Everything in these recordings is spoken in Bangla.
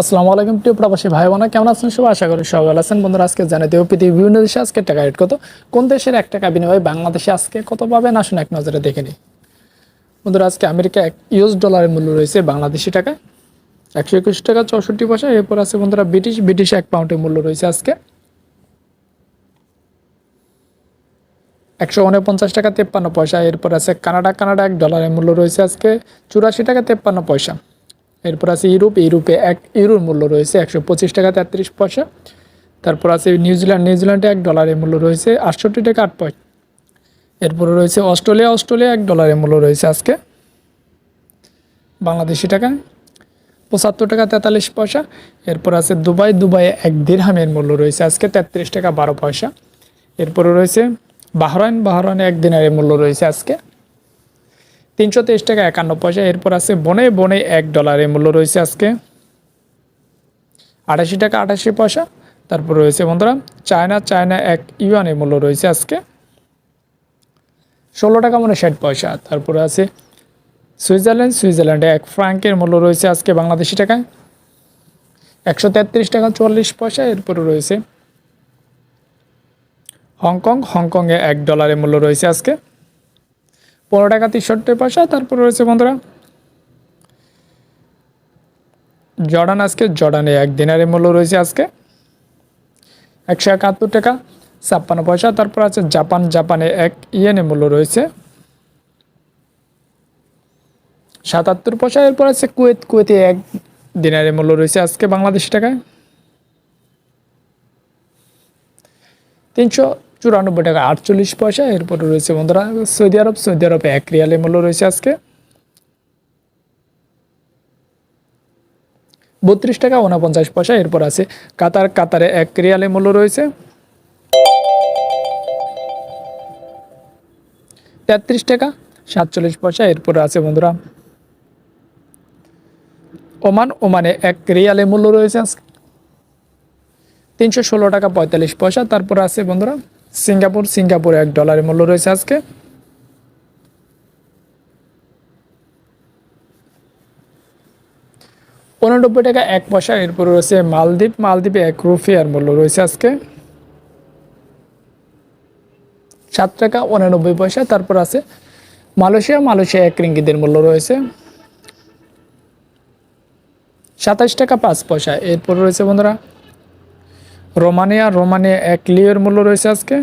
আসসালামু আলাইকুম প্রিয় প্রবাসী ভাই বোনেরা, কেমন আছেন সবাই? আশা করি সবাই ভালো আছেন। বন্ধুরা, আজকে জানিয়ে দেব পৃথিবীর বিভিন্ন দেশে আজকে টাকা রেট কত, কোন দেশের 1 টাকা বিনিময়ে বাংলাদেশে আজকে কত পাবেন, আসুন এক নজরে দেখে নিই। বন্ধুরা, আজকে আমেরিকা US ডলারের মূল্য রয়েছে বাংলাদেশি টাকায় 121 টাকা 64 পয়সা। এরপর আছে বন্ধুরা ব্রিটিশ 1 পাউন্ডের মূল্য রয়েছে আজকে 149 টাকা 53 পয়সা। এরপর আছে কানাডা 1 ডলারের মূল্য রয়েছে আজকে 84 টাকা 53 পয়সা। এরপর আছে ইউরোপে 1 ইউরোর মূল্য রয়েছে 125 টাকা 33 পয়সা। তারপর আছে নিউজিল্যান্ডে 1 ডলারের মূল্য রয়েছে 68 টাকা 8 পয়সা। এরপরে রয়েছে অস্ট্রেলিয়া 1 ডলারের মূল্য রয়েছে আজকে বাংলাদেশি টাকায় 75 টাকা 43 পয়সা। এরপর আছে দুবাই 1 দিরহামের মূল্য রয়েছে আজকে 33 টাকা 12 পয়সা। এরপরে রয়েছে বাহরাইনে 1 দিনারের মূল্য রয়েছে আজকে 323 টাকা 51 পয়সা। এরপর আছে বনে 1 ডলারের মূল্য রয়েছে আজকে 88 টাকা 88 পয়সা। তারপর রয়েছে বন্ধুরা চায়না 1 ইউয়ানের মূল্য রয়েছে আজকে 16 টাকা 60 পয়সা। তারপরে আছে সুইজারল্যান্ডে 1 ফ্রাঙ্কের মূল্য রয়েছে আজকে বাংলাদেশি টাকায় 133 টাকা 44 পয়সা। এরপরে রয়েছে হংকংয়ে 1 ডলারের মূল্য রয়েছে আজকে 15 টাকা 63 পয়সা। তারপর রয়েছে বন্ধুরা জর্ডানে 1 দিনারের মূল্য রয়েছে আজকে 171 টাকা 56 পয়সা। তারপর আছে জাপানে 1 ইয়েনের মূল্য রয়েছে 77 পয়সা। এরপর আছে কুয়েতে 1 দিনারের মূল্য রয়েছে আজকে বাংলাদেশি টাকায় 394 টাকা 48 পয়সা। এরপরে রয়েছে বন্ধুরা সৌদি আরবে 1 রিয়ালের মূল্য রয়েছে আজকে 32 টাকা 49 পয়সা। এরপর আছে কাতারে 1 রিয়ালের মূল্য রয়েছে 33 টাকা 47 পয়সা। এরপর আছে বন্ধুরা ওমানে 1 রিয়ালের মূল্য রয়েছে 316 টাকা 45 পয়সা। তারপর আছে বন্ধুরা সিঙ্গাপুরে 1 ডলারের মূল্য রয়েছে আজকে 89 টাকা 1 পয়সা। এরপর রয়েছে মালদ্বীপে 1 রুপিয়ার মূল্য রয়েছে আজকে 7 টাকা 89 পয়সা। তারপর আছে মালয়েশিয়া 1 রিঙ্গিতের মূল্য রয়েছে 27 টাকা 5 পয়সা। এরপর রয়েছে বন্ধুরা রোমানিয়া 1 লিওর মূল্য রয়েছে আজকে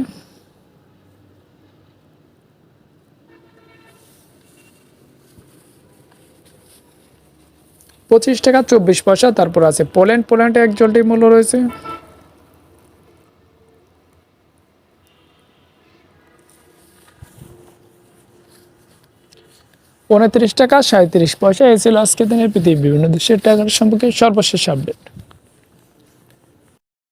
25 টাকা 24 পয়সা। তারপর আছে পোল্যান্ডে 1 জলটির মূল্য রয়েছে 29 টাকা 37 পয়সা। এই ছিল আজকের দিনের পৃথিবীর বিভিন্ন দেশের টাকার সম্পর্কে সর্বশেষ আপডেট।